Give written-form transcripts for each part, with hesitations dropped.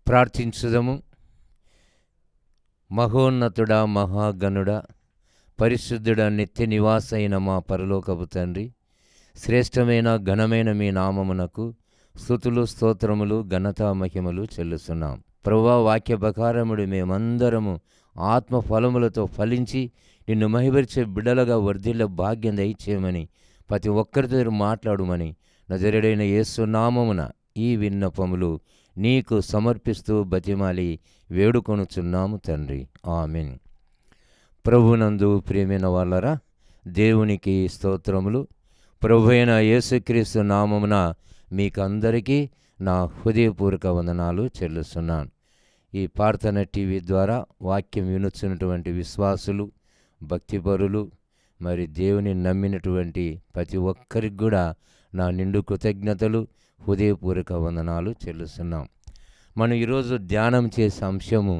ప్రార్థించుదము. మహోన్నతుడా, మహాగణుడా, పరిశుద్ధుడా, నిత్య నివాసైన మా పరలోకపు తండ్రి, శ్రేష్టమైన ఘనమైన మీ నామమునకు స్తుతులు, స్తోత్రములు, ఘనత, మహిమలు చెల్లిస్తున్నాం. ప్రభువా, వాక్య ప్రకారముడు మేమందరము ఆత్మఫలములతో ఫలించి నిన్ను మహిమపరిచే బిడ్డలుగా వర్ధిల్ల భాగ్యం దయచేయమని ప్రతి ఒక్కరితో మాట్లాడుమని నజరేయుడైన యేసు నామమున ఈ విన్నపములు నీకు సమర్పిస్తూ బతిమాలి వేడుకొనుచున్నాము తండ్రి, ఆమేన్. ప్రభునందు ప్రియమైన వాళ్ళరా, దేవునికి స్తోత్రములు. ప్రభు అయిన యేసుక్రీస్తు నామమున మీకందరికీ నా హృదయపూర్వక వందనాలు చెల్లిస్తున్నాను. ఈ ప్రార్థన టీవీ ద్వారా వాక్యం వినుచున్నటువంటి విశ్వాసులు, భక్తిపరులు, మరి దేవుని నమ్మినటువంటి ప్రతి ఒక్కరికి కూడా నా నిండు కృతజ్ఞతలు, హృదయపూర్వక వందనాలు చెల్లిస్తున్నాం. మనం ఈరోజు ధ్యానం చేసే అంశము,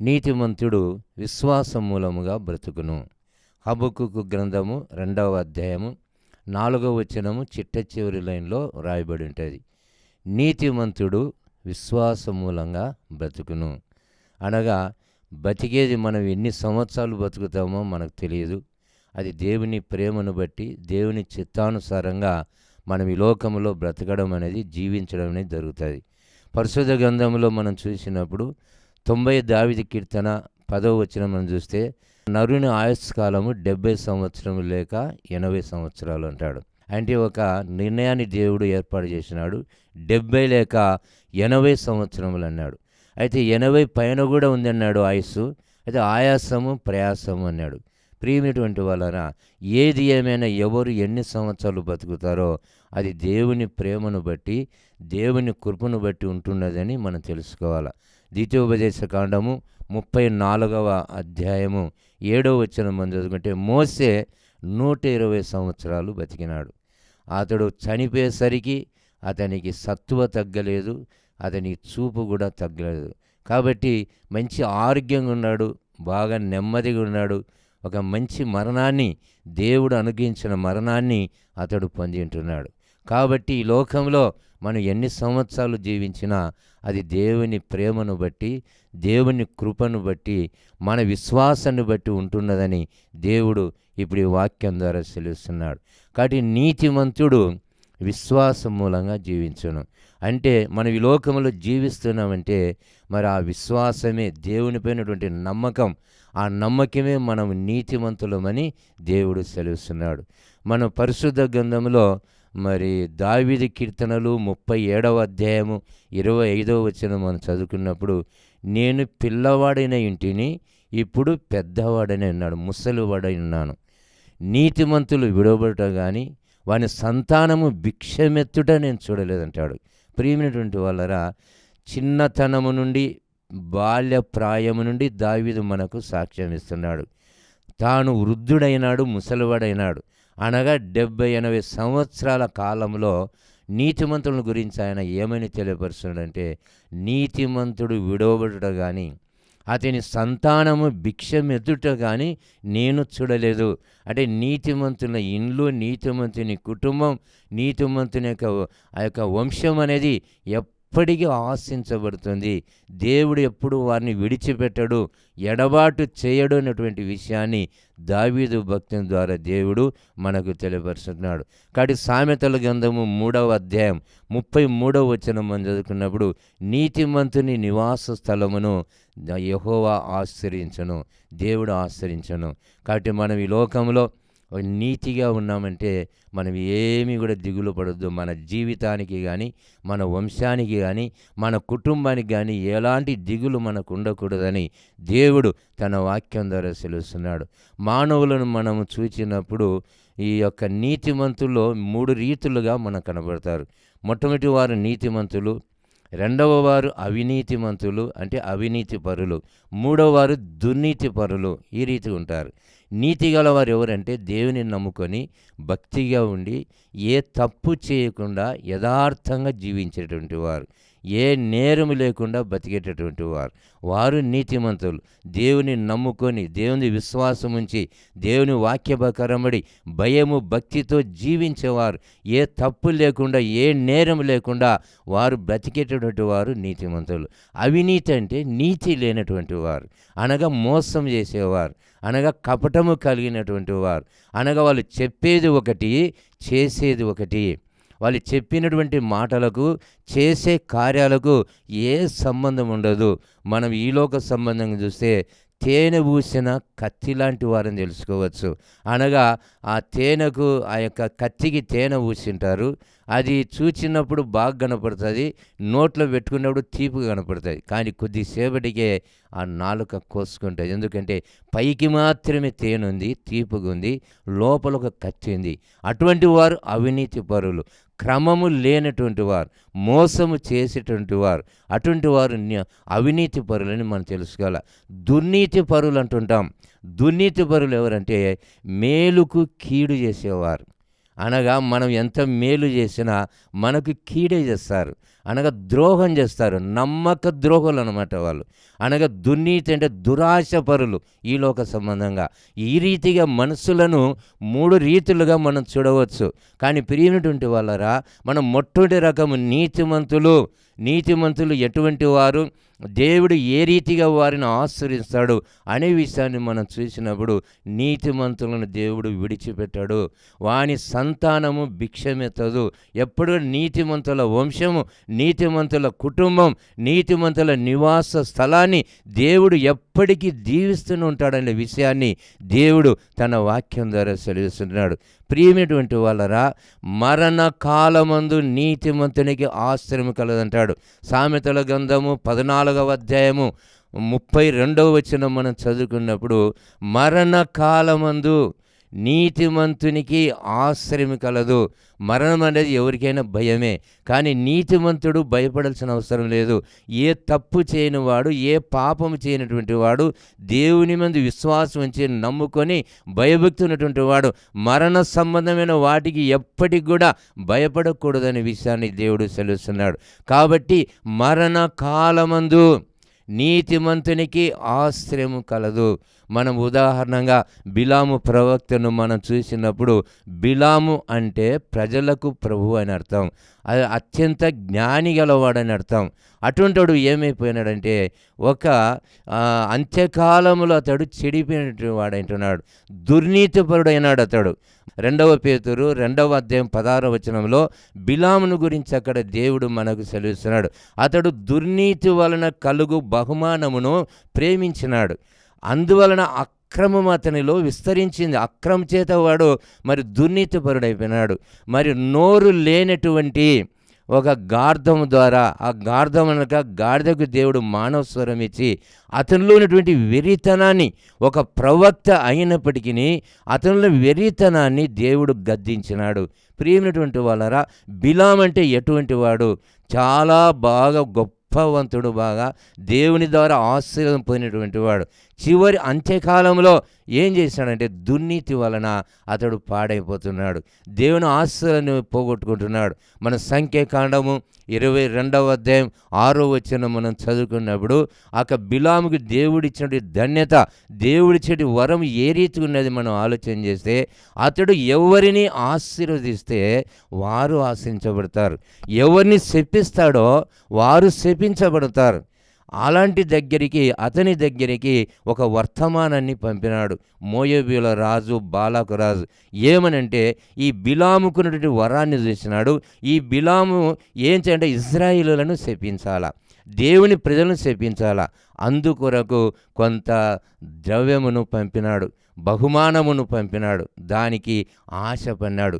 నీతిమంతుడు విశ్వాసం మూలముగా బ్రతుకును. హబక్కూకు గ్రంథము 2వ అధ్యాయము 4వ వచనము చిట్ట చివరి లైన్లో రాయబడి ఉంటుంది. నీతిమంతుడు విశ్వాసం మూలంగా బ్రతుకును అనగా, బతికేది మనం ఎన్ని సంవత్సరాలు బతుకుతామో మనకు తెలియదు. అది దేవుని ప్రేమను బట్టి, దేవుని చిత్తానుసారంగా మనం ఈ లోకంలో బ్రతకడం అనేది, జీవించడం అనేది జరుగుతుంది. పరిశుద్ధ గ్రంథంలో మనం చూసినప్పుడు 90 దావీదు కీర్తన 10వ వచనం మనం చూస్తే, నరుని ఆయుష్కాలము 70 సంవత్సరములు లేక 80 సంవత్సరాలు అంటాడు. అంటే ఒక నిర్ణయాన్ని దేవుడు ఏర్పాటు చేసినాడు. 70 లేక 80 సంవత్సరములు అన్నాడు. అయితే 80 పైన కూడా ఉందన్నాడు ఆయుస్సు. అయితే ఆయాసము, ప్రయాసము అన్నాడు. ప్రియమైనటువంటి వాళ్ళరా, ఏది ఏమైనా ఎవరు ఎన్ని సంవత్సరాలు బతుకుతారో అది దేవుని ప్రేమను బట్టి, దేవుని కృపను బట్టి ఉంటున్నదని మనం తెలుసుకోవాలి. ద్వితీయోపదేశ కాండము 34వ అధ్యాయము 7వ వచనం మనం చదువుకుంటే, మోసే 120 సంవత్సరాలు బతికినాడు. అతడు చనిపోయేసరికి అతనికి సత్తువ తగ్గలేదు, అతని చూపు కూడా తగ్గలేదు. కాబట్టి మంచి ఆరోగ్యంగా ఉన్నాడు, బాగా నెమ్మదిగా ఉన్నాడు. ఒక మంచి మరణాన్ని, దేవుడు అనుగ్రహించిన మరణాన్ని అతడు పొంది ఉంటున్నాడు. కాబట్టి ఈ లోకంలో మనం ఎన్ని సంవత్సరాలు జీవించినా అది దేవుని ప్రేమను బట్టి, దేవుని కృపను బట్టి, మన విశ్వాసాన్ని బట్టి ఉంటున్నదని దేవుడు ఇప్పుడు ఈ వాక్యం ద్వారా సెలవిస్తున్నాడు. కాబట్టి నీతిమంతుడు విశ్వాసం మూలంగా జీవించును. అంటే మనం ఈ లోకంలో జీవిస్తున్నామంటే మరి ఆ విశ్వాసమే, దేవునిపైనటువంటి నమ్మకం, ఆ నమ్మకమే మనం నీతిమంతులమని దేవుడు సెలవిస్తున్నాడు. మన పరిశుద్ధ గ్రంథంలో మరి దావీదు కీర్తనలు 37వ అధ్యాయము 25వ వచనం మనం చదువుకున్నప్పుడు, నేను పిల్లవాడైన ఇంటిని ఇప్పుడు పెద్దవాడని ఉన్నాడు, ముసలివాడై ఉన్నాను. నీతిమంతులు విడవబడుట కానీ వాని సంతానము భిక్షమెత్తుట నేను చూడలేదంటాడు. ప్రియమైనటువంటి వాళ్ళరా, చిన్నతనము నుండి, బాల్య ప్రాయము నుండి దావీదు మనకు సాక్ష్యం ఇస్తున్నాడు. తాను వృద్ధుడైనాడు, ముసలివాడైనాడు అనగా 70-80 సంవత్సరాల కాలంలో నీతిమంతుల గురించి ఆయన ఏమని తెలియపరుస్తున్నాడంటే, నీతిమంతుడు విడవబడుట కానీ అతని సంతానము భిక్షమెత్తుట కానీ నేను చూడలేదు. అంటే నీతిమంతుల ఇండ్లు, నీతిమంతుని కుటుంబం, నీతిమంతుని యొక్క వంశం అనేది ఎప్పటికీ ఆశించబడుతుంది. దేవుడు ఎప్పుడు వారిని విడిచిపెట్టడు, ఎడబాటు చేయడు అన్నటువంటి విషయాన్ని దావీదు భక్తుని ద్వారా దేవుడు మనకు తెలియపరుస్తున్నాడు. కాబట్టి సామెతల గ్రంథము 3వ అధ్యాయం 33వ వచనం మనం చదువుకున్నప్పుడు, నీతిమంతుని నివాస స్థలమును యెహోవా ఆశ్రయించను, దేవుడు ఆశ్రయించను. కాబట్టి మనం ఈ లోకంలో నీతిగా ఉన్నామంటే మనం ఏమీ కూడా దిగులు పడొద్దు. మన జీవితానికి కానీ, మన వంశానికి కానీ, మన కుటుంబానికి కానీ ఎలాంటి దిగులు మనకు ఉండకూడదని దేవుడు తన వాక్యం ద్వారా సెలవుస్తున్నాడు. మానవులను మనము చూచినప్పుడు ఈ యొక్క నీతిమంతుల్లో 3 రీతులుగా మనకు కనబడతారు. మొట్టమొదటి వారు నీతిమంతులు, రెండవ వారు అవినీతిమంతులు, అంటే అవినీతి పరులు, మూడవ వారు దుర్నీతి పరులు. ఈ రీతి ఉంటారు. నీతి గలవారు ఎవరంటే దేవుని నమ్ముకొని భక్తిగా ఉండి ఏ తప్పు చేయకుండా యథార్థంగా జీవించేటువంటి వారు. ఏ నేరము లేకుండా బతికేటటువంటి వారు, వారు నీతిమంతులు. దేవుని నమ్ముకొని, దేవుని విశ్వాసం ఉంచి, దేవుని వాక్య ప్రకారమడి భయము భక్తితో జీవించేవారు, ఏ తప్పు లేకుండా ఏ నేరం లేకుండా వారు బ్రతికేటటువంటి వారు నీతిమంతులు. అవినీతి అంటే నీతి లేనటువంటి వారు, అనగా మోసం చేసేవారు, అనగా కపటము కలిగినటువంటి వారు, అనగా వాళ్ళు చెప్పేది ఒకటి చేసేది ఒకటి. వాళ్ళు చెప్పినటువంటి మాటలకు చేసే కార్యాలకు ఏ సంబంధం ఉండదు. మనం ఈలోక సంబంధంగా చూస్తే తేనె పూసిన కత్తి లాంటి వారని తెలుసుకోవచ్చు. అనగా ఆ తేనెకు, ఆ యొక్క కత్తికి తేనె పూసింటారు, అది చూచినప్పుడు బాగా కనపడుతుంది, నోట్లో పెట్టుకున్నప్పుడు తీపి కనపడుతుంది, కానీ కొద్దిసేపటికే ఆ నాలుక కోసుకుంటుంది. ఎందుకంటే పైకి మాత్రమే తేనె ఉంది, తీపిగా ఉంది, లోపల ఒక కత్తి ఉంది. అటువంటి వారు అవినీతి పరులు, క్రమము లేనటువంటి వారు, మోసము చేసేటువంటి వారు, అటువంటి వారు అవినీతి పరులని మనం తెలుసుకోవాలి. దుర్నీతి పరులు అంటుంటాం. దుర్నీతి పరులు ఎవరంటే మేలుకు కీడు చేసేవారు, అనగా మనం ఎంత మేలు చేసినా మనకు కీడే చేస్తారు, అనగా ద్రోహం చేస్తారు, నమ్మక ద్రోహులు అనమాట వాళ్ళు. అనగా దుర్నీతి అంటే దురాశ పరులు ఈ లోక సంబంధంగా. ఈ రీతిగా మనుషులను 3 రీతులుగా మనం చూడవచ్చు. కానీ ప్రియమైనటువంటి వాళ్ళరా, మనం మొట్టమొదటి రకము నీతిమంతులు. నీతిమంతులు ఎటువంటి వారు, దేవుడు ఏ రీతిగా వారిని ఆశ్రయిస్తాడు అనే విషయాన్ని మనం చూసినప్పుడు, నీతిమంతులను దేవుడు విడిచిపెట్టాడు, వాని సంతానము భిక్షమెత్తదు. ఎప్పుడు నీతిమంతుల వంశము, నీతిమంతుల కుటుంబం, నీతిమంతుల నివాస స్థలాన్ని దేవుడు ఎప్పటికీ దీవిస్తూనే ఉంటాడనే విషయాన్ని దేవుడు తన వాక్యం ద్వారా సెలవిస్తున్నాడు. ప్రియమైనటువంటి వాళ్ళరా, మరణ కాలమందు నీతిమంతునికి ఆశ్రయం కలదంటాడు. సామెతల గ్రంథము 14వ అధ్యాయము 32వ వచనం మనం చదువుకున్నప్పుడు, మరణ కాలమందు నీతిమంతునికి ఆశ్రయం కలదు. మరణం అనేది ఎవరికైనా భయమే, కానీ నీతిమంతుడు భయపడాల్సిన అవసరం లేదు. ఏ తప్పు చేయని వాడు, ఏ పాపము చేయనటువంటి వాడు, దేవుని మందు విశ్వాసం ఉంచి నమ్ముకొని భయభక్తి ఉన్నటువంటి వాడు మరణ సంబంధమైన వాటికి ఎప్పటికి కూడా భయపడకూడదనే విషయాన్ని దేవుడు సెలవుస్తున్నాడు. కాబట్టి మరణ కాలమందు నీతిమంతునికి ఆశ్రయము కలదు. మనం ఉదాహరణగా బిలాము ప్రవక్తను మనం చూసినప్పుడు, బిలాము అంటే ప్రజలకు ప్రభు అని అర్థం, అది అత్యంత జ్ఞాని గలవాడని అర్థం. అటువంటి వాడు ఏమైపోయినాడంటే, ఒక అంత్యకాలములో అతడు చెడిపోయినటువంటి వాడంటున్నాడు, దుర్నీతిపరుడైనాడు అతడు. 2వ పేతురు 2వ అధ్యాయం 16వ వచనంలో బిలామును గురించి అక్కడ దేవుడు మనకు సెలవిస్తున్నాడు. అతడు దుర్నీతి వలన కలుగు బహుమానమును ప్రేమించినాడు, అందువలన అక్రమం అతనిలో విస్తరించింది. అక్రమం చేత వాడు మరి దుర్నీతిపరుడైపోయినాడు. మరి నోరు లేనటువంటి ఒక గార్ధము ద్వారా, ఆ గార్ధం అనగా గాడిదకు దేవుడు మానవ స్వరం ఇచ్చి అతనిలో ఉన్నటువంటి వెరితనాన్ని, ఒక ప్రవక్త అయినప్పటికీ అతనిలో వెరితనాన్ని దేవుడు గద్దించినాడు. ప్రియమైనటువంటి వాళ్ళరా, బిలాం అంటే ఎటువంటి వాడు, చాలా బాగా గొప్పవంతుడు, బాగా దేవుని ద్వారా ఆశీర్వాదం పొందినటువంటి వాడు. చివరి అంత్యకాలంలో ఏం చేశాడంటే, దుర్నీతి వలన అతడు పాడైపోతున్నాడు, దేవుని ఆశీర్వాదాన్ని పోగొట్టుకుంటున్నాడు. మన సంఖ్యాకాండము 22వ అధ్యాయం 6వ వచనం మనం చదువుకున్నప్పుడు, బిలాముకి దేవుడిచ్చినటువంటి ధన్యత, దేవుడిచ్చేటి వరం ఏ రీతి ఉన్నది మనం ఆలోచన చేస్తే, అతడు ఎవరిని ఆశీర్వదిస్తే వారు ఆశించబడతారు, ఎవరిని శపిస్తాడో వారు శపించబడతారు. అలాంటి అతని దగ్గరికి ఒక వర్తమానాన్ని పంపినాడు మోయాబీయుల రాజు బాలాకు రాజు. ఏమనంటే, ఈ బిలాముకున్నటువంటి వరాన్ని చూసినాడు. ఈ బిలాము ఏం చేయాలంటే ఇశ్రాయేలులను శపించాలా, దేవుని ప్రజలను శపించాలా. అందుకొరకు కొంత ద్రవ్యమును పంపినాడు, బహుమానమును పంపినాడు, దానికి ఆశపడినాడు.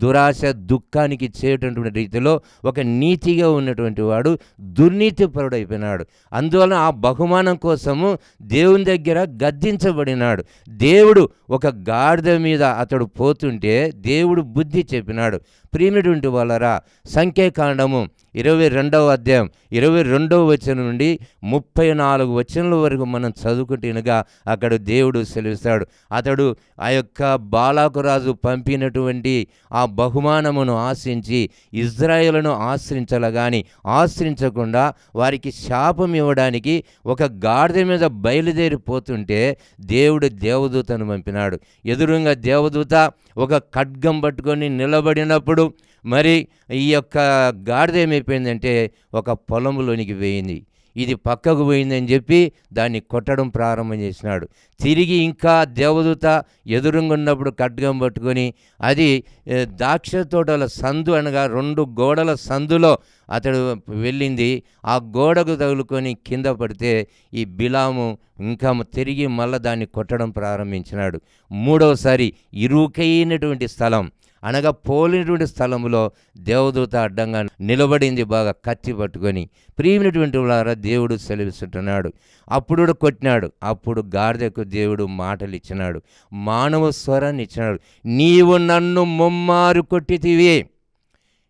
దురాశ దుఃఖానికి చేసేటటువంటి రీతిలో ఒక నీతిగా ఉన్నటువంటి వాడు దుర్నీతిపరుడైపోయినాడు. అందువలన ఆ బహుమానం కోసము దేవుని దగ్గర గద్దించబడినాడు. దేవుడు ఒక గాడిద మీద అతడు పోతుంటే దేవుడు బుద్ధి చెప్పినాడు. ప్రియమైనటువంటి వాళ్ళరా, సంఖ్యాకాండము 22వ అధ్యాయం 22వ వచనం నుండి 34 వచనాల వరకు మనం చదువుకుంటేనగా అక్కడ దేవుడు సెలవిస్తున్నాడు. చేస్తాడు. అతడు ఆ యొక్క బాలాకు రాజు పంపినటువంటి ఆ బహుమానమును ఆశించి ఇజ్రాయేలును ఆశ్రయించాల గాని ఆశ్రయించకుండా వారికి శాపం ఇవ్వడానికి ఒక గాడిద మీద బయలుదేరిపోతుంటే దేవుడు దేవదూతను పంపినాడు. ఎదురుగా దేవదూత ఒక ఖడ్గం పట్టుకొని నిలబడినప్పుడు మరి ఈ యొక్క గాడిద ఏమైపోయిందంటే ఒక పొలంలోనికి వేయింది. ఇది పక్కకు పోయిందని చెప్పి దాన్ని కొట్టడం ప్రారంభం చేసినాడు. తిరిగి ఇంకా దేవదూత ఎదురుగా ఉన్నప్పుడు ఖడ్గం పట్టుకొని అది ద్రాక్ష తోటల సందు అనగా 2 గోడల సందులో అతడు వెళ్ళింది. ఆ గోడకు తగులుకొని కింద పడితే ఈ బిలాము ఇంకా తిరిగి మళ్ళీ దాన్ని కొట్టడం ప్రారంభించినాడు. మూడవసారి ఇరుకైనటువంటి స్థలం అనగా పోలినటువంటి స్థలంలో దేవదూత అడ్డంగా నిలబడింది, బాగా కత్తి పట్టుకొని. ప్రియమైనటువంటి వాళ్ళారా, దేవుడు సెలవిస్తుంటున్నాడు. అప్పుడు కొట్టినాడు. అప్పుడు గాడిదకు దేవుడు మాటలు ఇచ్చినాడు, మానవ స్వరాన్ని ఇచ్చినాడు. నీవు నన్ను ముమ్మారు కొట్టితివి,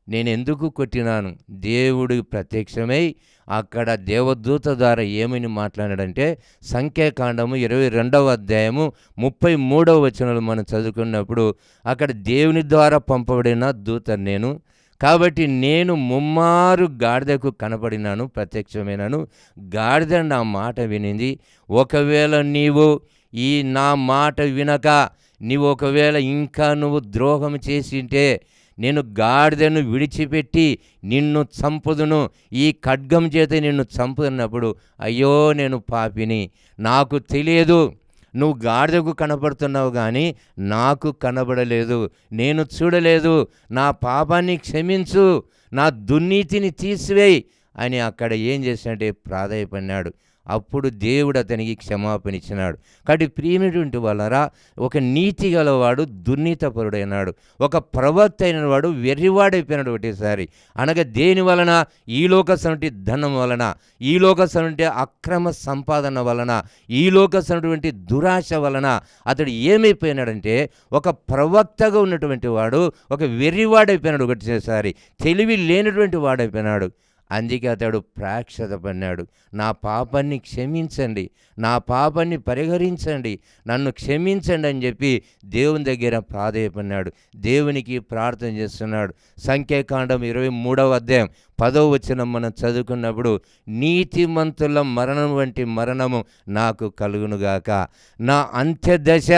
నేను ఎందుకు కొట్టినాను? దేవుడు ప్రత్యక్షమై అక్కడ దేవదూత ద్వారా ఏమని మాట్లాడాడంటే, సంఖ్యాకాండము 22వ అధ్యాయము 33వ వచనాలు మనం చదువుకున్నప్పుడు అక్కడ దేవుని ద్వారా పంపబడిన దూత నేను, కాబట్టి నేను ముమ్మారు గాడిదకు కనపడినాను, ప్రత్యక్షమైనాను. గాడిద నా మాట వినింది. ఒకవేళ నీవు ఈ నా మాట వినక నీవు ఒకవేళ ఇంకా నువ్వు ద్రోహం చేసింటే నేను గాడిదను విడిచిపెట్టి నిన్ను చంపుదును, ఈ ఖడ్గం చేత నిన్ను చంపుతున్నప్పుడు అయ్యో నేను పాపిని, నాకు తెలియదు, నువ్వు గాడిదకు కనపడుతున్నావు కానీ నాకు కనబడలేదు, నేను చూడలేదు, నా పాపాన్ని క్షమించు, నా దుర్నీతిని తీసివేయి అని అక్కడ ఏం చేసినట్టే ప్రాధేయపడినాడు. అప్పుడు దేవుడు అతనికి క్షమాపణ ఇచ్చినాడు. కాబట్టి ప్రియమైనటువంటి వాళ్ళరా, ఒక నీతి గలవాడు దుర్నీతపరుడైనాడు, ఒక ప్రవక్త అయిన వాడు వెర్రివాడైపోయినాడు ఒకటేసారి. అనగా దేని వలన? ఈ లోకసంటి ధనం వలన, ఈ లోకసంటి అక్రమ సంపాదన వలన, ఈ లోకసంటి దురాశ వలన అతడు ఏమైపోయినాడంటే ఒక ప్రవక్తగా ఉన్నటువంటి వాడు ఒక వెర్రివాడైపోయినాడు ఒకటేసారి, తెలివి లేనటువంటి వాడైపోయినాడు. అందుకే అతడు ప్రాయశ్చిత్త పడినాడు. నా పాపాన్ని క్షమించండి, నా పాపాన్ని పరిహరించండి, నన్ను క్షమించండి అని చెప్పి దేవుని దగ్గర ప్రాధేయపడినాడు, దేవునికి ప్రార్థన చేస్తున్నాడు. సంఖ్యాకాండం 23వ అధ్యాయం 10వ వచనం మనం చదువుకున్నప్పుడు, నీతిమంతుల మరణం వంటి మరణము నాకు కలుగునుగాక, నా అంత్యదశ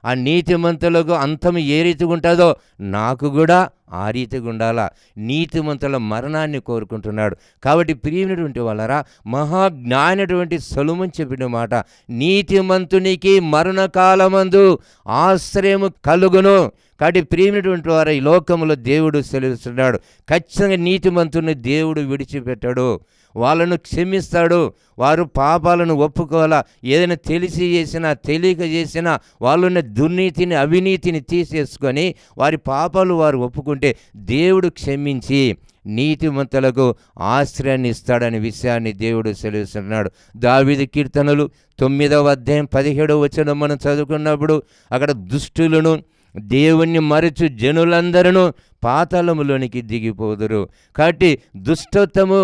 ఆ నీతిమంతులకు అంతం ఏ రీతిగా ఉంటుందో నాకు కూడా ఆ రీతిగా ఉండాలా, నీతిమంతుల మరణాన్ని కోరుకుంటున్నాడు. కాబట్టి ప్రియమైనటువంటి వాళ్ళరా, మహాజ్ఞానటువంటి సొలొమోను చెప్పిన మాట, నీతిమంతునికి మరణకాలమందు ఆశ్రయము కలుగును. కాబట్టి ప్రియమైనటువంటి వారు, ఈ లోకంలో దేవుడు సెలవిస్తున్నాడు, ఖచ్చితంగా నీతిమంతుని దేవుడు విడిచిపెట్టాడు, వాళ్ళను క్షమిస్తాడు. వారు పాపాలను ఒప్పుకోవాలా, ఏదైనా తెలిసి చేసినా తెలియక చేసినా వాళ్ళున్న దుర్నీతిని అవినీతిని తీసేసుకొని వారి పాపాలు వారు ఒప్పుకుంటే దేవుడు క్షమించి నీతిమంతులకు ఆశ్రయాన్ని ఇస్తాడనే విషయాన్ని దేవుడు సెలవిస్తున్నాడు. దావీదు కీర్తనలు 9వ అధ్యాయం 17వ వచనం మనం చదువుకున్నప్పుడు అక్కడ దుష్టులను దేవుణ్ణి మరచు జనులందరూ పాతాళములోనికి దిగిపోదురు. కాబట్టి దుష్టత్వము,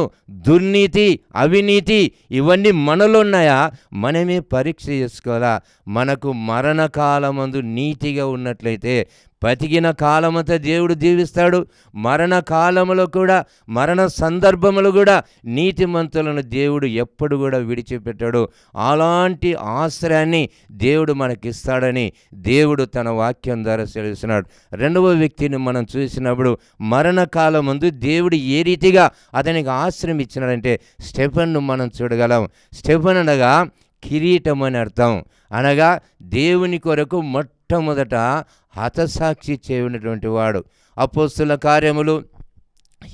దుర్నీతి, అవినీతి ఇవన్నీ మనలో ఉన్నాయా? మనమే పరీక్ష చేసుకోవాలా. మనకు మరణకాలమందు నీతిగా ఉన్నట్లయితే బతికిన కాలమంతా దేవుడు దీవిస్తాడు. మరణకాలంలో కూడా, మరణ సందర్భములు కూడా నీతిమంతులను దేవుడు ఎప్పుడు కూడా విడిచిపెట్టాడు. అలాంటి ఆశ్రయాన్ని దేవుడు మనకిస్తాడని దేవుడు తన వాక్యం ద్వారా సెలవిస్తున్నాడు. రెండవ వ్యక్తిని మనం చూసినప్పుడు మరణకాలం ముందు దేవుడు ఏ రీతిగా అతనికి ఆశ్రయం ఇచ్చినాడంటే స్టెఫెన్ను మనం చూడగలం. స్టెఫెన్ అనగా కిరీటం అని అర్థం. అనగా దేవుని కొరకు మొట్టమొదట హతసాక్షి చేయనటువంటి వాడు. అపోస్తుల కార్యములు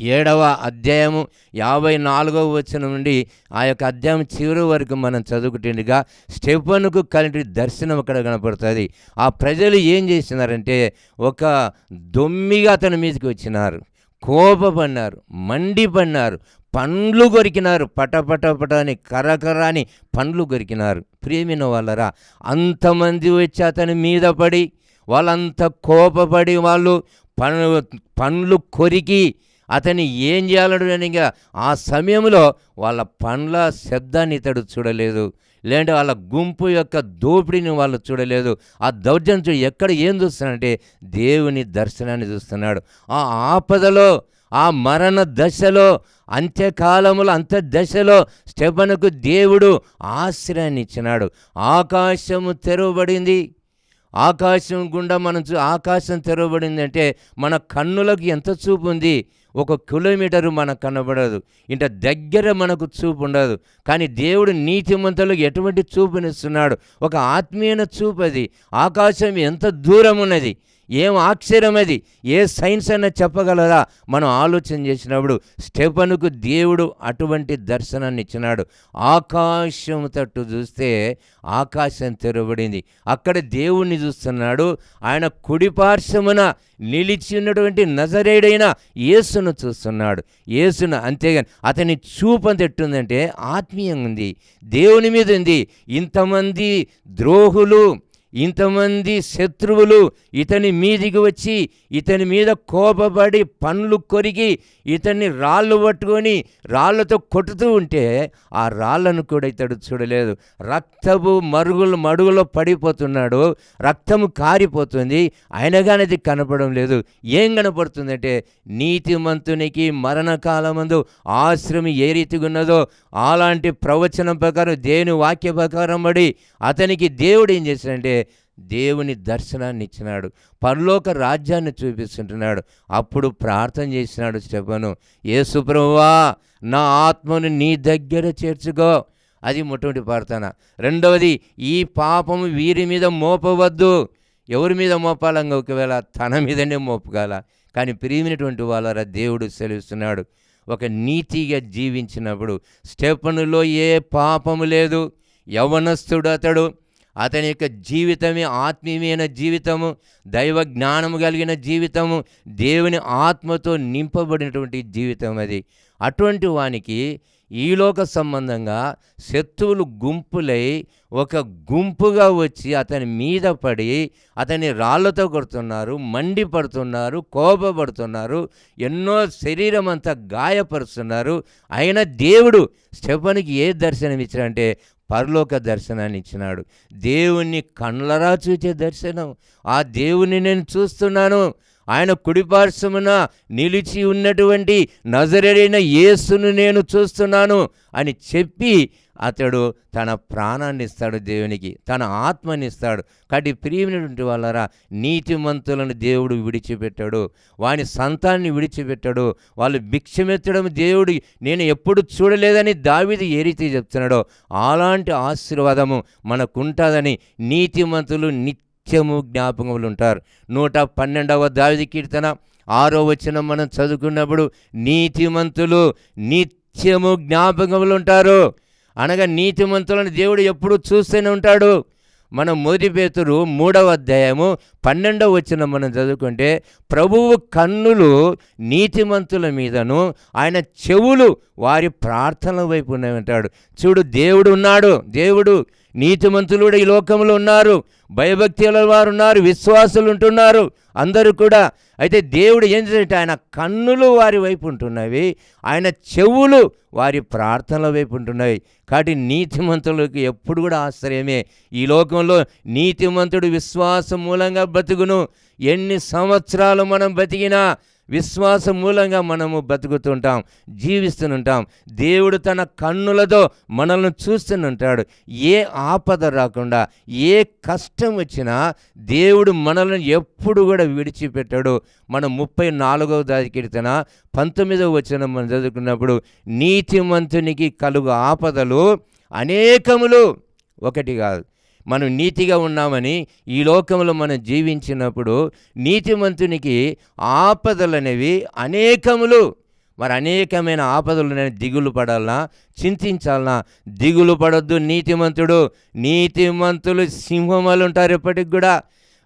7వ అధ్యాయము 54వ వచనం నుండి ఆ యొక్క అధ్యాయం చివరి వరకు మనం చదువుకుంటుండగా స్టెఫెనుకు కలిగిన దర్శనం అక్కడ కనపడుతుంది. ఆ ప్రజలు ఏం చేసినారంటే ఒక దొమ్మిగా అతని మీదకి వచ్చినారు, కోపపడినారు, మండిపడినారు, పండ్లు కొరికినారు, పటపటపట అని కరకరాని పండ్లు కొరికినారు. ప్రియమైన వాళ్ళరా, అంతమంది వచ్చి అతని మీద పడి వాళ్ళంతా కోపపడి వాళ్ళు పండ్లు కొరికి అతన్ని ఏం చేయాలనిగా ఆ సమయంలో వాళ్ళ పండ్ల శబ్దాన్ని ఇతడు చూడలేదు. లేదంటే వాళ్ళ గుంపు యొక్క దోపిడీని వాళ్ళు చూడలేదు. ఆ దౌర్జన్యం ఎక్కడ ఏం చూస్తున్నాడంటే దేవుని దర్శనాన్ని చూస్తున్నాడు. ఆ ఆపదలో, ఆ మరణ దశలో, అంత్యకాలములో దశలో స్టెఫనుకు దేవుడు ఆశ్రయాన్ని ఇచ్చినాడు. ఆకాశము తెరవబడింది. ఆకాశం గుండా ఆకాశం తెరవబడింది అంటే మన కన్నులకు ఎంత చూపు ఉంది? 1 కిలోమీటరు మనకు కనబడదు, ఇంత దగ్గర మనకు చూపు ఉండదు. కానీ దేవుడు నీతిమంతులకు ఎటువంటి చూపునిస్తున్నాడు? ఒక ఆత్మీయ చూపు. అది ఆకాశం ఎంత దూరం ఉన్నది, ఏం ఆశ్చర్యం అది, ఏ సైన్స్ అయినా చెప్పగలరా? మనం ఆలోచన చేసినప్పుడు స్టెఫనుకు దేవుడు అటువంటి దర్శనాన్ని ఇచ్చినాడు. ఆకాశం తట్టు చూస్తే ఆకాశం తెరవబడింది. అక్కడ దేవుణ్ణి చూస్తున్నాడు. ఆయన కుడిపార్శ్వమున నిలిచి ఉన్నటువంటి నజరేయుడైన యేసును చూస్తున్నాడు. యేసును, అంతేగాని అతని చూపు అంత ఎట్టుందంటే ఆత్మీయంగా ఉంది, దేవుని మీద ఉంది. ఇంతమంది ద్రోహులు, ఇంతమంది శత్రువులు ఇతని మీదికి వచ్చి ఇతని మీద కోపపడి పండ్లు కొరికి ఇతన్ని రాళ్ళు పట్టుకొని రాళ్లతో కొట్టుతూ ఉంటే ఆ రాళ్లను కూడా ఇతడు చూడలేదు. రక్తపు మడుగులో పడిపోతున్నాడు, రక్తము కారిపోతుంది, అయినగానే అది కనపడడం లేదు. ఏం కనపడుతుందంటే నీతిమంతునికి మరణకాలమందు ఆశ్రమి ఏ రీతిగా ఉన్నదో అలాంటి ప్రవచనం ప్రకారం, దేవుని వాక్య ప్రకారం పడి అతనికి దేవుడు ఏం చేశాడంటే దేవుని దర్శనాన్ని ఇచ్చినాడు, పరలోక రాజ్యాన్ని చూపిస్తుంటున్నాడు. అప్పుడు ప్రార్థన చేసినాడు స్టెఫను, యేసు ప్రభువా నా ఆత్మను నీ దగ్గర చేర్చుకో. అది మొట్టమొదటి ప్రార్థన. రెండవది, ఈ పాపము వీరి మీద మోపవద్దు. ఎవరి మీద మోపాలంగా? ఒకవేళ తన మీదనే మోపగల. కానీ ప్రియమైనటువంటి వాళ్ళరా, దేవుడు సెలవిస్తున్నాడు, ఒక నీతిగా జీవించినప్పుడు స్టెఫనులో ఏ పాపము లేదు. యవనస్తుడు అతడు. అతని యొక్క జీవితమే ఆత్మీయమైన జీవితము, దైవ జ్ఞానము కలిగిన జీవితము, దేవుని ఆత్మతో నింపబడినటువంటి జీవితం అది. అటువంటి వానికి ఈలోక సంబంధంగా శత్రువులు గుంపులై ఒక గుంపుగా వచ్చి అతని మీద పడి అతని రాళ్లతో కొడుతున్నారు, మండిపడుతున్నారు, కోపపడుతున్నారు, ఎన్నో శరీరం అంతా గాయపరుస్తున్నారు. అయినా దేవుడు స్టెఫనుకి ఏ దర్శనం ఇచ్చాడంటే పరలోక దర్శనాన్ని ఇచ్చినాడు. దేవుణ్ణి కళ్ళరా చూచే దర్శనం. ఆ దేవుని నేను చూస్తున్నాను, ఆయన కుడిపార్శ్వమున నిలిచి ఉన్నటువంటి నజరేయుడైన యేసును నేను చూస్తున్నాను అని చెప్పి అతడు తన ప్రాణాన్ని ఇస్తాడు దేవునికి, తన ఆత్మని ఇస్తాడు. కాబట్టి ప్రియమైనటువంటి వాళ్ళరా, నీతిమంతులను దేవుడు విడిచిపెట్టాడు, వాని సంతాన్ని విడిచిపెట్టాడు. వాళ్ళు భిక్షమెత్తడం దేవుడు నేను ఎప్పుడు చూడలేదని దావీదు ఏ రీతి చెప్తున్నాడో అలాంటి ఆశీర్వాదము మనకుంటుందని నీతిమంతులు నిత్యము జ్ఞాపకములు ఉంటారు. 112వ దావీదు కీర్తన 6వ వచనం మనం చదువుకున్నప్పుడు నీతిమంతులు నిత్యము జ్ఞాపకములు ఉంటారు అనగా నీతిమంతులను దేవుడు ఎప్పుడు చూస్తూనే ఉంటాడు. మనం 1 పేతురు 3వ అధ్యాయము 12వ వచనం మనం చదువుకుంటే ప్రభువు కన్నులు నీతిమంతుల మీదను ఆయన చెవులు వారి ప్రార్థనల వైపు ఉన్నాయంటాడు. చూడు, దేవుడు ఉన్నాడు, దేవుడు నీతిమంతులు ఈ లోకంలో ఉన్నారు, భయభక్తుల వారు ఉన్నారు, విశ్వాసులు ఉంటున్నారు అందరూ కూడా. అయితే దేవుడు ఏం చేశాడంటే ఆయన కన్నులు వారి వైపు ఉంటున్నవి, ఆయన చెవులు వారి ప్రార్థనల వైపు ఉంటున్నాయి. కాబట్టి నీతిమంతులకు ఎప్పుడు కూడా ఆశ్రయమే. ఈ లోకంలో నీతిమంతుడు విశ్వాసం మూలంగా బతుకును. ఎన్ని సంవత్సరాలు మనం బతికినా విశ్వాసం మూలంగా మనము బతుకుతుంటాం, జీవిస్తుంటాం. దేవుడు తన కన్నులతో మనల్ని చూస్తుంటాడు. ఏ ఆపద రాకుండా, ఏ కష్టం వచ్చినా దేవుడు మనల్ని ఎప్పుడు కూడా విడిచిపెట్టాడు. మనం 34వ కీర్తన 19వ వచనం మనం చదువుకున్నప్పుడు నీతిమంతునికి కలుగు ఆపదలు అనేకములు, ఒకటి కాదు. మనం నీతిగా ఉన్నామని ఈ లోకంలో మనం జీవించినప్పుడు నీతిమంతునికి ఆపదలు అనేవి అనేకములు. మరి అనేకమైన ఆపదలు దిగులు పడాలనా, చింతించాలనా? దిగులు పడొద్దు నీతిమంతుడు. నీతిమంతులు సింహములు ఉంటారు ఎప్పటికి కూడా.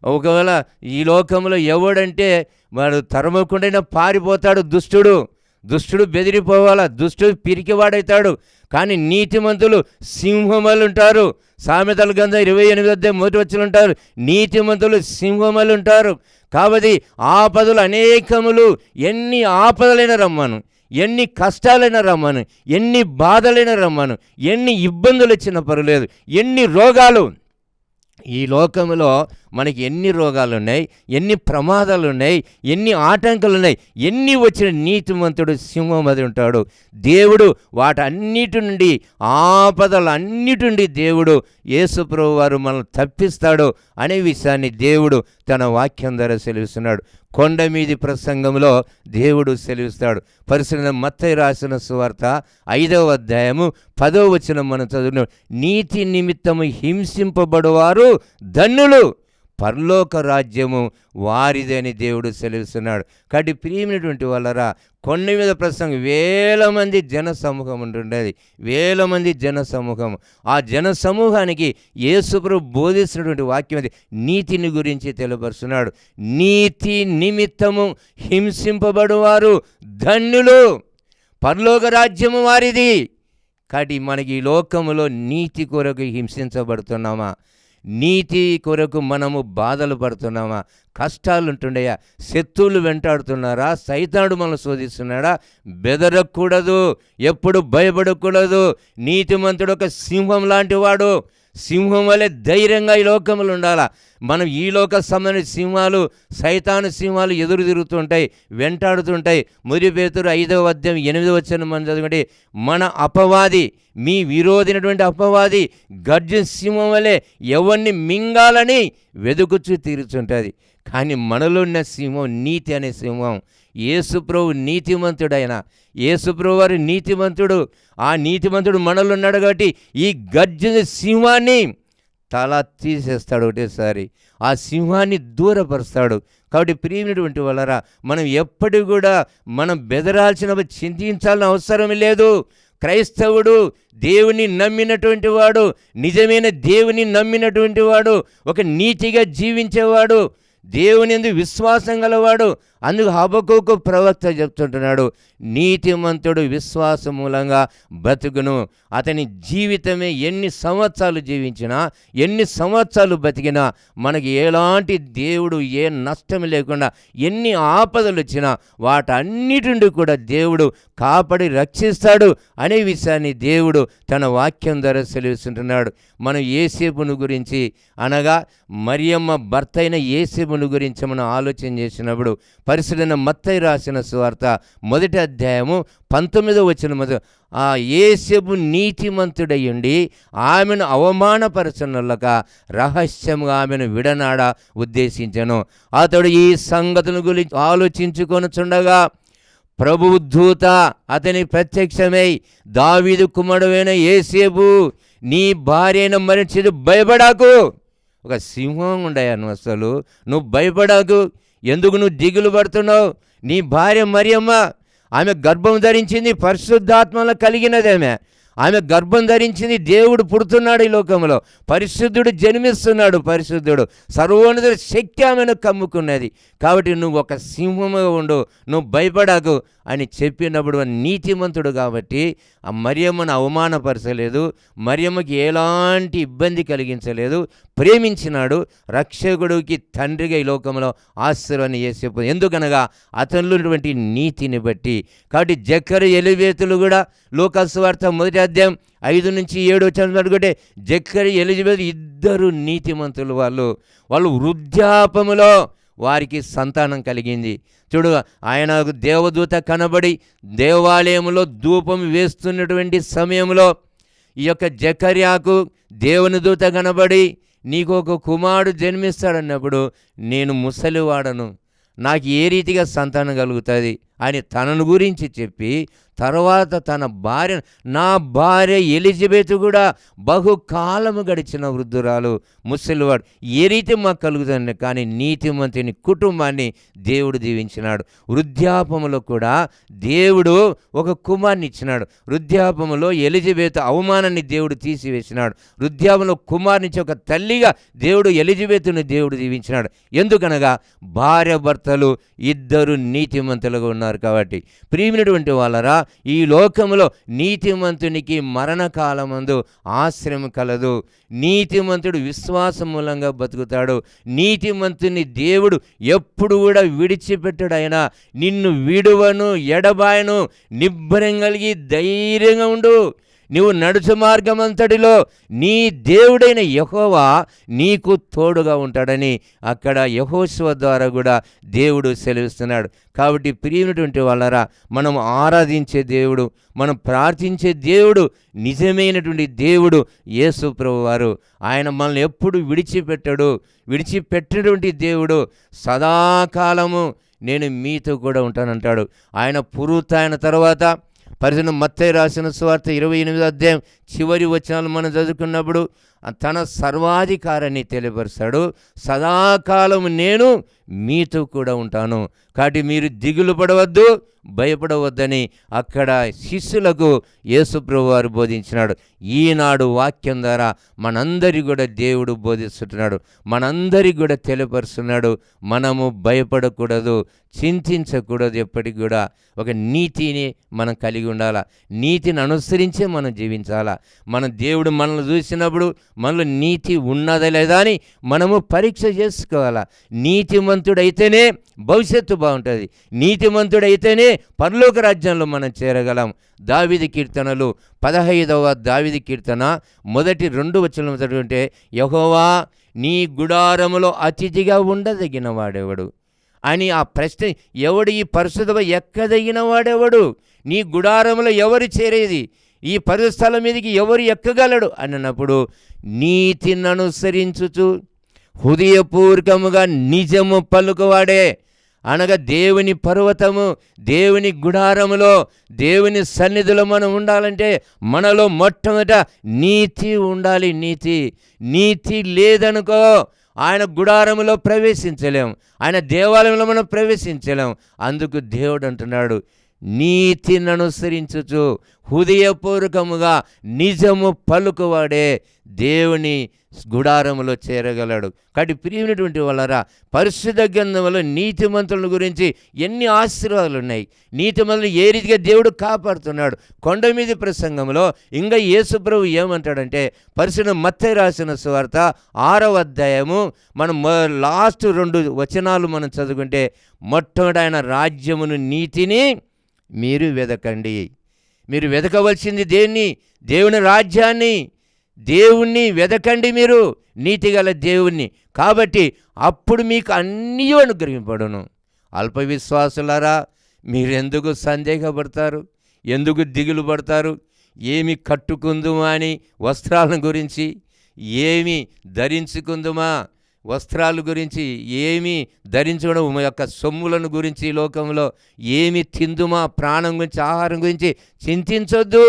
ఒకవేళ ఈ లోకంలో ఎవడంటే వాడు తరమకుండానే పారిపోతాడు దుష్టుడు బెదిరిపోవాలా, దుష్టుడు పిరికివాడవుతాడు. కానీ నీతిమంతులు సింహములు ఉంటారు. సామెతల గ్రంథం 28 ఉంటారు, నీతిమంతులు సింహములు ఉంటారు. కాబట్టి ఆపదలు అనేకములు, ఎన్ని ఆపదలైనా రమ్మను, ఎన్ని కష్టాలైనా రమ్మను, ఎన్ని బాధలైనా రమ్మను, ఎన్ని ఇబ్బందులు వచ్చినా పర్వాలేదు, ఎన్ని రోగాలు, ఈ లోకంలో మనకి ఎన్ని రోగాలు ఉన్నాయి, ఎన్ని ప్రమాదాలు ఉన్నాయి, ఎన్ని ఆటంకాలు ఉన్నాయి, ఎన్ని వచ్చిన నీతిమంతుడు సింహం అది ఉంటాడు. దేవుడు వాటన్నిటి నుండి, ఆపదలన్నిటి నుండి దేవుడు యేసుప్రభు వారు మనల్ని తప్పిస్తాడు అనే విషయాన్ని దేవుడు తన వాక్యం ద్వారా సెలవిస్తున్నాడు. కొండ మీది ప్రసంగంలో దేవుడు సెలవిస్తాడు. పరిశుద్ధ మత్తయి రాసిన సువార్త 5వ అధ్యాయము 10వ వచనం మనం చదువును. నీతి నిమిత్తము హింసింపబడువారు ధన్యులు, పరలోక రాజ్యము వారిదని దేవుడు సెలవిస్తున్నాడు. కాబట్టి ప్రియమైనటువంటి వాళ్ళరా, కొండ మీద ప్రసంగం వేల మంది జన సమూహం ఉంటుండేది, వేల మంది జన సమూహం. ఆ జన సమూహానికి యేసుప్రభు బోధిస్తున్నటువంటి వాక్యం అది నీతిని గురించి తెలియపరుస్తున్నాడు. నీతి నిమిత్తము హింసింపబడువారు ధన్యులు, పరలోక రాజ్యము వారిది. కాబట్టి మనకి ఈ లోకములో నీతి కొరకు హింసించబడుతున్నామా? నీతి కొరకు మనము బాధలు పడుతున్నామా? కష్టాలు ఉంటుండయా? శత్రువులు వెంటాడుతున్నారా? సైతానుడు మనల్ని శోధిస్తున్నాడా? బెదరకూడదు, ఎప్పుడు భయపడకూడదు. నీతిమంతుడు ఒక సింహం లాంటి వాడు. సింహం వలె ధైర్యంగా ఈ లోకములు ఉండాలా. మనం ఈ లోక సంబంధించిన సింహాలు, సైతాను సింహాలు ఎదురు తిరుగుతుంటాయి, వెంటాడుతుంటాయి. మొదటి పేతురు 5వ అధ్యాయం 8వ వచనం మనం చదువుకుంటే, మన అపవాది, మీ విరోధినటువంటి అపవాది గర్జన సింహం వలె ఎవరిని మింగాలని వెదుకుచూ తీరుచుంటుంది. కానీ మనలో ఉన్న సింహం నీతి అనే సింహం. యేసుప్రభు నీతిమంతుడైన యేసుప్రభు వారు నీతిమంతుడు. ఆ నీతిమంతుడు మనలో ఉన్నాడు కాబట్టి ఈ గర్జన సింహాన్ని తల తీసేస్తాడు ఒకటేసారి, ఆ సింహాన్ని దూరపరుస్తాడు. కాబట్టి ప్రియమైనటువంటి వాళ్ళరా, మనం ఎప్పటికి కూడా మనం బెదరాల్సిన, చింతించాల్సిన అవసరం లేదు. క్రైస్తవుడు దేవుని నమ్మినటువంటి వాడు, నిజమైన దేవుని నమ్మినటువంటి వాడు, ఒక నీతిగా జీవించేవాడు, దేవుని యందు విశ్వాసం గలవాడు. అందుకు హబక్కూకు ప్రవక్త చెప్తుంటున్నాడు, నీతిమంతుడు విశ్వాసం మూలంగా బ్రతుకును. అతని జీవితమే ఎన్ని సంవత్సరాలు జీవించినా, ఎన్ని సంవత్సరాలు బతికినా మనకి ఎలాంటి దేవుడు ఏ నష్టం లేకుండా, ఎన్ని ఆపదలు వచ్చినా వాటన్నిటి నుండి కూడా దేవుడు కాపాడి రక్షిస్తాడు అనే విషయాన్ని దేవుడు తన వాక్యం ద్వారా సెలవిస్తుంటున్నాడు. మనం యేసేపును గురించి, అనగా మరియమ్మ భర్త అయిన యేసేపును గురించి మనం ఆలోచన చేసినప్పుడు, పరిశుద్ధ మత్తయి రాసిన సువార్త 1వ అధ్యాయము 19వ వచనం, ఆ యేసేపు నీతిమంతుడయ్యుండి ఆమెను అవమానపరచనులక రహస్యంగా ఆమెను విడనాడ ఉద్దేశించెను. అతడు ఈ సంగతుల గురించి ఆలోచించుకొనుచుండగా ప్రభువు దూత అతని ప్రత్యక్షమై, దావీదు కుమారుడైన యేసేపు, నీ భార్య అయిన మరిచిది భయపడాకు. ఒక సింహం ఉండయా నువ్వు, అసలు నువ్వు భయపడాకు. ఎందుకు నువ్వు దిగులు పడుతున్నావు? నీ భార్య మరియమ్మ, ఆమె గర్భం ధరించింది, పరిశుద్ధాత్మలో కలిగినది. ఆమె గర్భం ధరించింది, దేవుడు పుడుతున్నాడు ఈ లోకంలో, పరిశుద్ధుడు జన్మిస్తున్నాడు, పరిశుద్ధుడు సర్వోన్నత శక్తి ఆమెను కమ్ముకున్నది. కాబట్టి నువ్వు ఒక సింహముగా ఉండు, నువ్వు భయపడాకు అని చెప్పినప్పుడు నీతిమంతుడు కాబట్టి ఆ మరియమ్మను అవమానపరచలేదు, మరియమ్మకి ఎలాంటి ఇబ్బంది కలిగించలేదు, ప్రేమించినాడు. రక్షకుడికి తండ్రిగా ఈ లోకంలో ఆశీర్వాదాన్ని యేసేపు, ఎందుకనగా అతనిలో ఉన్నటువంటి నీతిని బట్టి. కాబట్టి జక్కరియా ఎలిజబెతులు కూడా లూకా సువార్త 1వ అధ్యాయం 5 నుంచి 7 వచనం అనుకుంటే, జక్కరియా ఎలిజబెత్ ఇద్దరు నీతిమంతులు. వాళ్ళు వృద్ధాపములో వారికి సంతానం కలిగింది. చూడు, ఆయన దేవదూత కనబడి దేవాలయంలో ధూపం వేస్తున్నటువంటి సమయంలో ఈ యొక్క జకర్యాకు దేవుని దూత కనబడి, నీకు ఒక కుమారుడు జన్మిస్తాడన్నప్పుడు, నేను ముసలివాడను, నాకు ఏ రీతిగా సంతానం కలుగుతుంది అని తనను గురించి చెప్పి, తర్వాత తన భార్య, నా భార్య ఎలిజబెత్ కూడా బహుకాలము గడిచిన వృద్ధురాలు, ముసలివాడు, ఏ రీతి మాకు కలుగుతుంది. కానీ నీతిమంతుని కుటుంబాన్ని దేవుడు దీవించినాడు. వృద్ధాపములో కూడా దేవుడు ఒక కుమార్ని ఇచ్చినాడు. వృద్ధాపములో ఎలిజబెత్ అవమానాన్ని దేవుడు తీసివేసినాడు. వృద్ధాపంలో కుమార్నిచ్చి ఒక తల్లిగా దేవుడు ఎలిజబెత్తుని దేవుడు దీవించినాడు. ఎందుకనగా భార్య భర్తలు ఇద్దరు నీతిమంతులుగా ఉన్నారు. ఉన్నారు కాబట్టి ప్రియమైనటువంటి వాళ్ళరా, ఈ లోకములో నీతిమంతునికి మరణకాలమందు ఆశ్రయం కలదు. నీతిమంతుడు విశ్వాసం మూలంగా బతుకుతాడు. నీతిమంతుని దేవుడు ఎప్పుడు కూడా విడిచిపెట్టడు. ఆయన నిన్ను విడువను, ఎడబాయను. నిబ్బరం కలిగి ధైర్యంగా ఉండు. నీవు నడుచు మార్గమంతటిలో నీ దేవుడైన యెహోవా నీకు తోడుగా ఉంటాడని అక్కడ యెహోషువ ద్వారా కూడా దేవుడు సెలవిస్తున్నాడు. కాబట్టి ప్రియమైనటువంటి వాళ్ళరా, మనం ఆరాధించే దేవుడు, మనం ప్రార్థించే దేవుడు నిజమైనటువంటి దేవుడు యేసు ప్రభువారు. ఆయన మనల్ని ఎప్పుడు విడిచిపెట్టేటువంటి దేవుడు. సదాకాలము నేను మీతో కూడా ఉంటానంటాడు. ఆయన పునరుత్థాన తర్వాత పరిశుద్ధ మత్తయి రాసిన సువార్త 28వ అధ్యాయం చివరి వచనాలు మనం చదువుకున్నప్పుడు తన సర్వాధికారాన్ని తెలియపరుస్తాడు. సదాకాలం నేను మీతో కూడా ఉంటాను, కాబట్టి మీరు దిగులు పడవద్దు, భయపడవద్దని అక్కడ శిష్యులకు యేసు ప్రభువారు బోధించినాడు. ఈనాడు వాక్యం ద్వారా మనందరి కూడా దేవుడు బోధిస్తున్నాడు, మనందరికి కూడా తెలియపరుస్తున్నాడు. మనము భయపడకూడదు, చింతించకూడదు. ఎప్పటికి కూడా ఒక నీతిని మనం కలిగి ఉండాలా, నీతిని అనుసరించే మనం జీవించాలా. మన దేవుడు మనల్ని చూసినప్పుడు మనలో నీతి ఉన్నదా లేదా అని మనము పరీక్ష చేసుకోవాలా. నీతిమంతుడైతేనే భవిష్యత్తు బాగుంటుంది, నీతిమంతుడైతేనే పరలోక రాజ్యంలో మనం చేరగలం. దావీదు కీర్తనలు 15వ దావీదు కీర్తన మొదటి 2 వచనాలు చదువుకుంటే, యెహోవా నీ గుడారములో అతిథిగా ఉండదగిన వాడెవడు అని ఆ ప్రశ్న, ఎవడు ఈ పరిశుద్ధ ఎక్కదగిన వాడెవడు? నీ గుడారములో ఎవరు చేరేది? ఈ పరిస్థలం మీదకి ఎవరు ఎక్కగలడు అన్నప్పుడు, నీతిని అనుసరించుచు హృదయపూర్వకముగా నిజము పలుకువాడే, అనగా దేవుని పర్వతము, దేవుని గుడారములో, దేవుని సన్నిధిలో మనం ఉండాలంటే మనలో మొట్టమొదట నీతి ఉండాలి. నీతి లేదనుకో ఆయన గుడారములో ప్రవేశించలేం, ఆయన దేవాలయంలో మనం ప్రవేశించలేం. అందుకు దేవుడు అంటున్నాడు, నీతిని అనుసరించుచు హృదయపూర్వకముగా నిజము పలుకువాడే దేవుని గుడారములో చేరగలడు. కాబట్టి ప్రియమైనటువంటి వాళ్ళరా, పరిశుద్ధ గ్రంథంలో నీతిమంతుల గురించి ఎన్ని ఆశీర్వాదాలు ఉన్నాయి. నీతిమంతులు ఏ రీతిగా దేవుడు కాపాడుతున్నాడు. కొండ మీద ప్రసంగంలో ఇంకా యేసు ప్రభు ఏమంటాడంటే, పరిశుద్ధ మత్తయి రాసిన సువార్త 6వ అధ్యాయము మనం లాస్ట్ 2 వచనాలు మనం చదువుకుంటే, మొట్టమొదటి ఆయన రాజ్యమును నీతిని మీరు వెదకండి. మీరు వెదకవలసింది దేన్ని? దేవుని రాజ్యాన్ని, దేవుణ్ణి వెదకండి, మీరు నీతిగల దేవుణ్ణి. కాబట్టి అప్పుడు మీకు అన్నీ అనుగ్రహింపడును. అల్ప విశ్వాసులారా, మీరెందుకు సందేహపడతారు? ఎందుకు దిగులు పడతారు? ఏమి కట్టుకుందుమా అని వస్త్రాల గురించి, ఏమి ధరించుకుందుమా వస్త్రాల గురించి, ఏమి ధరించడం యొక్క సొమ్ములను గురించి, లోకంలో ఏమి తిందుమా ప్రాణం గురించి, ఆహారం గురించి చింతించొద్దు.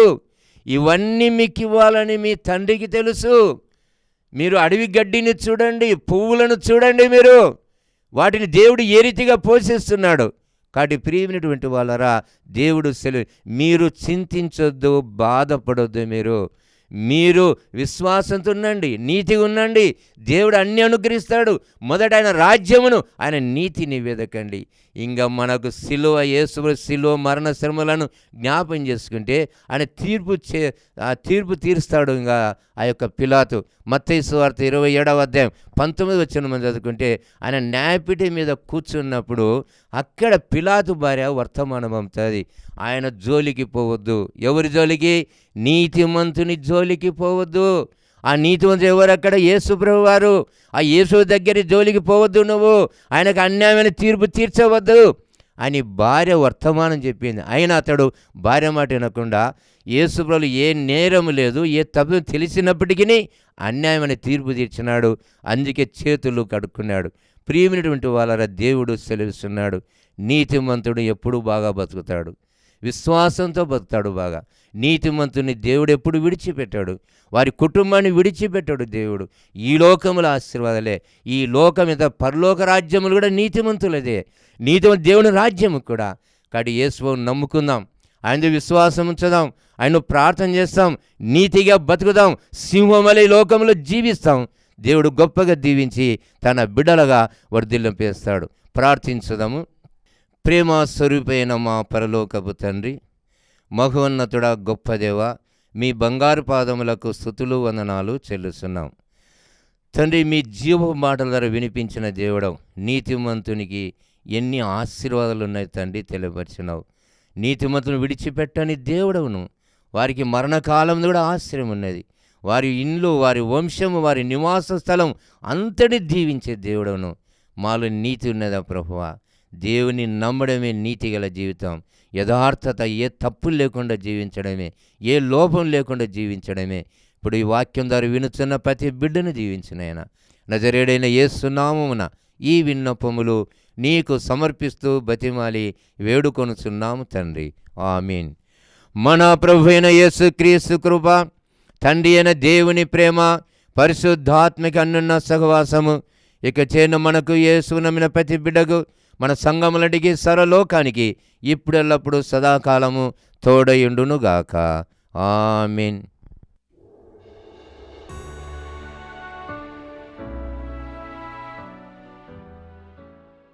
ఇవన్నీ మీకు ఇవ్వాలని మీ తండ్రికి తెలుసు. మీరు అడవి గడ్డిని చూడండి, పువ్వులను చూడండి, మీరు వాటిని దేవుడు ఏ రీతిగా పోషిస్తున్నాడు. కాబట్టి ప్రియమైనటువంటి వాళ్ళరా, దేవుడు మీరు చింతించొద్దు, బాధపడొద్దు. మీరు విశ్వాసంతో ఉండండి, నీతిగా ఉండండి, దేవుడు అన్ని అనుగ్రహిస్తాడు. మొదట ఆయన రాజ్యమును, ఆయన నీతిని వెదకండి. ఇంకా మనకు యేసు శిలువ మరణ శ్రమలను జ్ఞాపం చేసుకుంటే ఆయన తీర్పు తీరుస్తాడు. ఇంకా ఆ యొక్క పిలాతు, మత్తయి సువార్త 27వ అధ్యాయం 19వ వచనం మనం చదువుకుంటే, ఆయన న్యాయపీఠం మీద కూర్చున్నప్పుడు అక్కడ పిలాతు భార్య వర్తమానం పంపుతుంది, ఆయన జోలికి పోవద్దు. ఎవరి జోలికి? నీతిమంతుని జోలికి పోవద్దు. ఆ నీతిమంతుడు ఎవరు? అక్కడ యేసు ప్రభువు వారు. ఆ యేసు దగ్గర జోలికి పోవద్దు, నువ్వు ఆయనకు అన్యాయమైన తీర్పు తీర్చవద్దు అని భార్య వర్తమానం చెప్పింది. అయినా అతడు భార్య మాట వినకుండా, యేసు ప్రభువు ఏ నేరము లేదు, ఏ తప్పు తెలిసినప్పటికీ అన్యాయమైన తీర్పు తీర్చినాడు. అందుకే చేతులు కడుక్కున్నాడు. ప్రియమైనటువంటి వాళ్ళ దేవుడు సెలవిస్తున్నాడు, నీతిమంతుడు ఎప్పుడూ బాగా బతుకుతాడు, విశ్వాసంతో బతుకుతాడు బాగా. నీతిమంతుని దేవుడు ఎప్పుడు విడిచిపెట్టాడు, వారి కుటుంబాన్ని విడిచిపెట్టాడు దేవుడు. ఈ లోకముల ఆశీర్వాదాలే, ఈ లోకం మీద పరలోక రాజ్యములు కూడా నీతిమంతులదే, నీతిమంతు దేవుని రాజ్యము కూడా. కాబట్టి యేసును నమ్ముకుందాం, ఆయన విశ్వాసం ఉంచుదాం, ఆయన ప్రార్థన చేస్తాం, నీతిగా బతుకుదాం, సింహమలై లోకంలో జీవిస్తాం. దేవుడు గొప్పగా దీవించి తన బిడ్డలుగా వర్ధిల్లింపేస్తాడు. ప్రార్థించుదాము. ప్రేమ స్వరూపైన మా పరలోకపు తండ్రి, మహోన్నతుడా, గొప్ప దేవ, మీ బంగారు పాదములకు స్తుతులు వందనాలు చెల్లిస్తున్నాం తండ్రి. మీ జీవ మాటల ద్వారా వినిపించిన దేవుడవు, నీతిమంతునికి ఎన్ని ఆశీర్వాదాలు ఉన్నాయి తండ్రి తెలియపరిచినావు. నీతిమంతుని విడిచిపెట్టని దేవుడవును. వారికి మరణకాలం కూడా ఆశ్రయం ఉన్నది. వారి ఇండ్లు, వారి వంశము, వారి నివాస స్థలం అంతటి దీవించే దేవుడవును. మాలో నీతి ఉన్నదా ప్రభువా? దేవుని నమ్మడమే నీతి గల జీవితం. యథార్థత, ఏ తప్పులు లేకుండా జీవించడమే, ఏ లోపం లేకుండా జీవించడమే. ఇప్పుడు ఈ వాక్యం ద్వారా వినుచున్న ప్రతి బిడ్డను దీవించినైనా నజరేడైన యేసు నామమున ఈ విన్నపములు నీకు సమర్పిస్తూ బతిమాలి వేడుకొనుచున్నాము తండ్రి. ఆమీన్. మన ప్రభు అయిన యేసుక్రీస్తు కృప, తండ్రి అయిన దేవుని ప్రేమ, పరిశుద్ధాత్మక అన్నున్న సహవాసము ఇక చేన మనకు యేసు నమ్మిన ప్రతి బిడ్డకు, మన సంఘములటికి, సర్వలోకానికి ఇప్పుడెల్లప్పుడు సదాకాలము తోడయుండునుగాక. ఆమీన్.